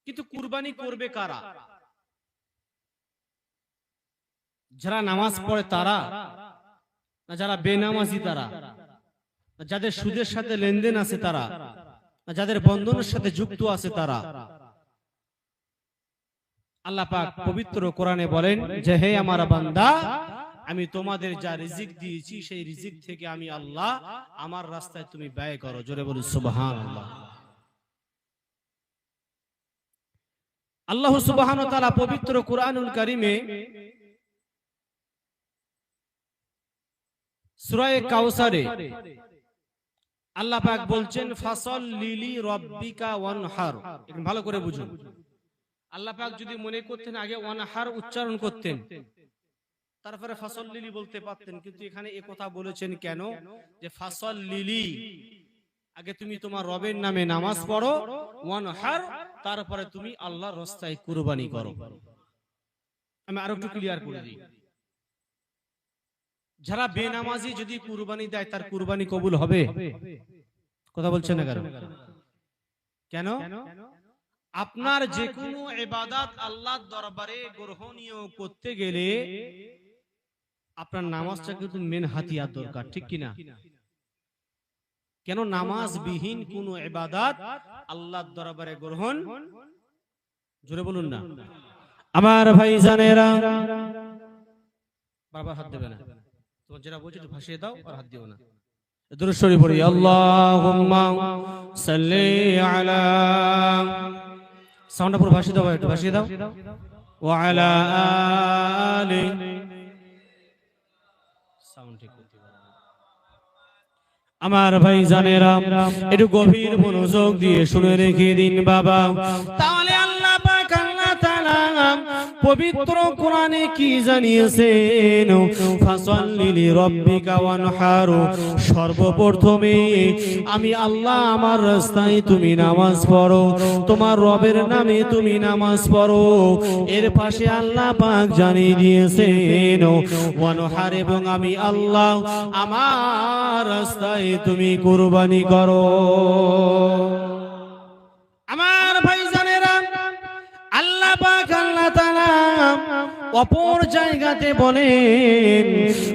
কিন্তু কুরবানি করবে কারা? যারা নামাজ পড়ে তারা, না যারা বেনামাজি তারা, না যাদের সুদের সাথে লেনদেন আছে তারা, না যাদের বন্ধনের সাথে যুক্ত আছে তারা? আল্লাহ পাক পবিত্র কোরআনে বলেন যে হে আমার বান্দা, আমি তোমাদের যা রিজিক দিয়েছি সেই রিজিক থেকে আমি আল্লাহ আমার রাস্তায় তুমি ব্যয় করো। জোরে বলি সুবহানাল্লাহ। আল্লাহ সুবহানাহু ওয়া তাআলা পবিত্র কোরআনুল কারীমে সূরা কাউসারে আল্লাহ পাক বলছেন ফাসাল্লি লিরাব্বিকা ওয়ানহার। একটু ভালো করে বুঝুন। আল্লাহ পাক যদি মনে করতেন আগে ওয়ানহার উচ্চারণ করতেন, তারপরে ফাসাল্লি বলতে পারতেন, কিন্তু এখানে এই কথা বলেছেন কেন যে ফাসাল্লি, আগে তুমি তোমার রবের নামে নামাজ পড়ো, ওয়ানহার, তারপরে তুমি আল্লাহর রাস্তায় কুরবানি করো। আমি আরো একটু ক্লিয়ার করে দিই। যারা বেনামাজি যদি কুরবানি দেয় তার কুরবানি কবুল হবে? কথা বলছেন না কেন? আপনার যে কোনো ইবাদত আল্লাহর দরবারে গ্রহণীয় করতে গেলে আপনার নামাজটা কিন্তু মেন হাতিয়ার দরকার, ঠিক কিনা? কেন নামাজ বিহীন কোন ইবাদত আল্লাহর দরবারে গ্রহণ, জোরে বলুন না আমার ভাইজানেরা। বারবার হাত দেবে না, তোমার যেটা বলছো একটু ভাসিয়ে দাও আর হাত দিও না। দুরূদ শরীফ পড়ি, আল্লাহুম্মা সাল্লি আলা, সাউন্ডটা পুরো ভাসিয়ে দাও, একটু ভাসিয়ে দাও, ওয়া আলা আলি, সাউন্ড ঠিক করতে পারো আমার ভাইজানেরা, একটু গভীর মনোযোগ দিয়ে শুনে রেখে দিন বাবা। তাহলে আল্লাহ পাক আল্লাহ তাআলা পবিত্র কোরআনে কি জানিয়েছেন? ফাসাল্লি লিরাব্বিকা ওয়ানহার। সর্বপ্রথমে আমি আল্লাহ আমার রাস্তায় তুমি নামাজ পড়ো, তোমার রবের নামে তুমি নামাজ পড়ো। এর পাশে আল্লাহ পাক জানিয়ে দিয়েছেন ওয়ানহার, এবং আমি আল্লাহ আমার রাস্তায় তুমি কুরবানি করো। আমার ভাইজানেরা, আল্লাহ পাক আল্লাহ তাআলা অপর জায়গাতে বলেন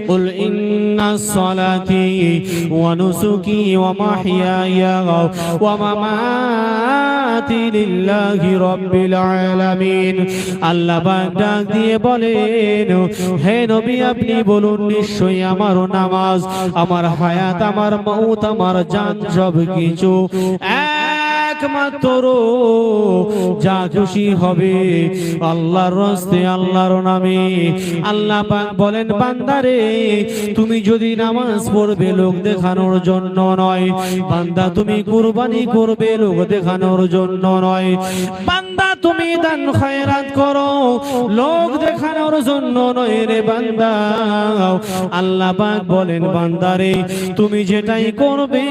কুল ইন্নাস সালাতি ওয়া নুসুকি ওয়া মাহইয়ায়া ওয়া মামাতি লিল্লাহি রাব্বিল আলামিন। আল্লাহ পাক ডাক দিয়ে বলেন হে নবী আপনি বলুন নিশ্চয়ই আমার নামাজ, আমার হায়াত, আমার মওত, আমার জান সব কিছু একমাত্র যা খুশি হবে আল্লাহর রাস্তায়, আল্লাহর নামে। আল্লাহ পাক বলেন বান্দারে তুমি যদি নামাজ পড়বে লোক দেখানোর জন্য নয়, বান্দা তুমি কুরবানি করবে লোক দেখানোর জন্য নয়, বান্দা তুমি দান খয়রাত করো লোক দেখানোর জন্য নয় রে বান্দা। আল্লাহ পাক বলেন বান্দারে তুমি যেটাই করবে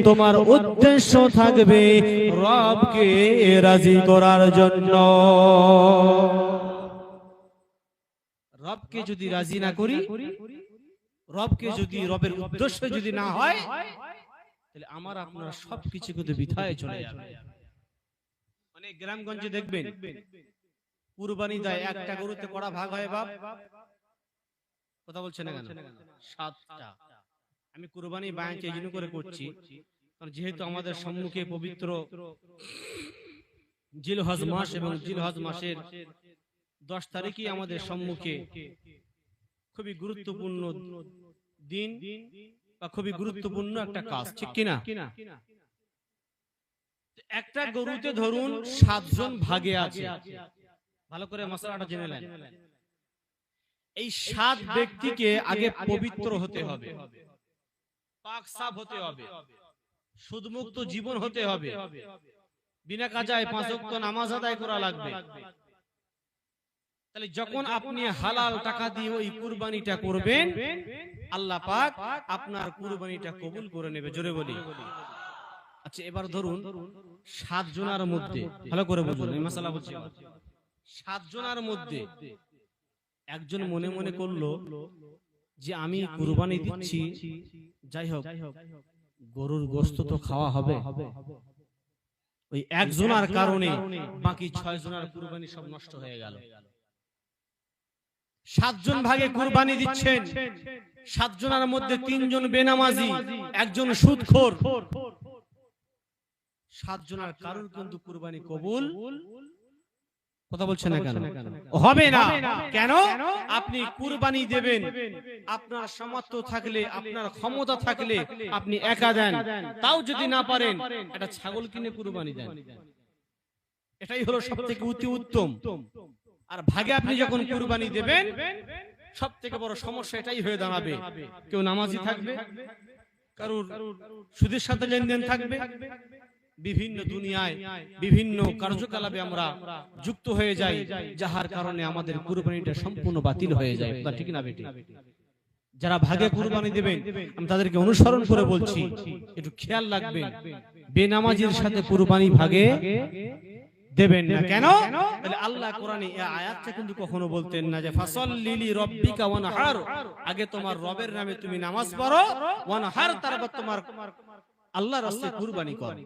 তোমার উদ্দেশ্য থাকবে রবকে রাজি করার জন্য। রবকে যদি রাজি না করি, রবকে যদি রবের উদ্দেশ্য যদি না হয়, তাহলে আমার আপনার সবকিছু কিন্তু বৃথায় চলে যাবে। মানে গ্রামগঞ্জে দেখবেন কুরবানি দেয়, একটা গরুতে কড়া ভাগ হয় বাপ, কথা বলছে না কেন? 7টা। আমি কুরবানি বায়ান এই জন্য করে করছি কারণ যেহেতু আমাদের সম্মুখে পবিত্র জিলহজ মাস এবং জিলহজ মাসের 10 তারিখই আমাদের সম্মুখে খুবই গুরুত্বপূর্ণ দিন বা খুবই গুরুত্বপূর্ণ একটা কাজ, ঠিক কিনা? একটা গরুতে ধরুন 7 জন ভাগে আছে, ভালো করে মশলাটা জেনে নেন। এই 7 ব্যক্তিকে আগে পবিত্র হতে হবে, পাক সাফ হতে হবে, সুদমুক্ত জীবন হতে হবে, বিনা কাজায় 5 ওয়াক্ত নামাজ আদায় করা লাগবে। তাহলে যখন আপনি হালাল টাকা দিয়ে ওই কুরবানিটা করবেন আল্লাহ পাক আপনার কুরবানিটা কবুল করে নেবে, জোরে বলি। আচ্ছা এবার ধরুন 7 জনের মধ্যে, ভালো করে বুঝুন এই মাসালা বলছি, 7 জনের মধ্যে একজন মনে মনে করলো যে আমি কুরবানি দিচ্ছি, যাই হোক গরুর গোশত তো খাওয়া হবে, ওই একজনের কারণে বাকি 6 জনের কুরবানি সব নষ্ট হয়ে গেল। 7 জন ভাগে কুরবানি দিচ্ছেন, 7 জনের মধ্যে 3 জন বেনামাজি, একজন সুদখোর। 7 জনের কারোর কিন্তু কুরবানি কবুল, কথা বলছেন না কেন? হবে না। কেন? আপনি কুরবানি দেবেন, আপনার সামর্থ্য থাকলে, আপনার ক্ষমতা থাকলে আপনি একা দেন, তাও যদি না পারেন একটা ছাগল কিনে কুরবানি দেন, এটাই হলো সবথেকে অতি উত্তম। আর ভাগে আপনি যখন কুরবানি দেবেন, সবথেকে বড় সমস্যা এটাই হয়ে দাঁড়াবে, কেউ নামাজি থাকবে, কারোর সুদের সাথে লেনদেন থাকবে, বিভিন্ন দুনিয়ায় বিভিন্ন কার্যকলাপে আমরা যুক্ত হয়ে যাই, যাহার কারণে আমাদের কুরবানিটা সম্পূর্ণ বাতিল হয়ে যায়। ঠিক না বেটি? যারা ভাগে কুরবানি দেবেন আমি তাদেরকে অনুসরণ করে বলছি, একটু খেয়াল রাখবেন, বেনামাজির সাথে কুরবানি ভাগে দেবেন না। কেন? তাহলে আল্লাহ কোরআনে এই আয়াতটা কিন্তু কখনো বলতেন না যে ফাসাল্লি লিরাব্বিকা ওয়ানহার, আগে তোমার রবের নামে তুমি নামাজ পড়ো, ওয়ানহার তারপর তোমার আল্লাহর রাস্তায় কুরবানি করো।